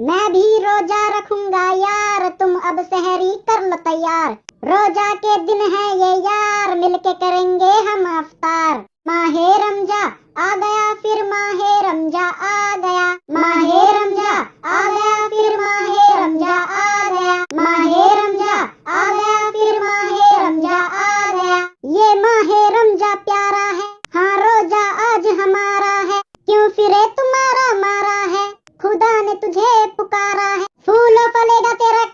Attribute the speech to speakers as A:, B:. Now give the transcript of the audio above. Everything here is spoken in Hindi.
A: मैं भी रोजा रखूंगा यार, तुम अब सहरी कर लो तैयार। रोजा के दिन है ये यार, मिलके करेंगे हम अफ्तार। माहे रमजा आ गया, फिर माहे रमजा आ गया। माहे रमजा आ गया, फिर माहे रमजा आ गया। माहे रमजा आ गया, फिर माहे रमजा आ गया। ये माहे रमजा प्यारा है, हाँ रोजा आज हमारा है। क्यों फिरे तुम्हारा मारा है, खुदा ने तुझे पुकारा है। फूलो फलेगा तेरा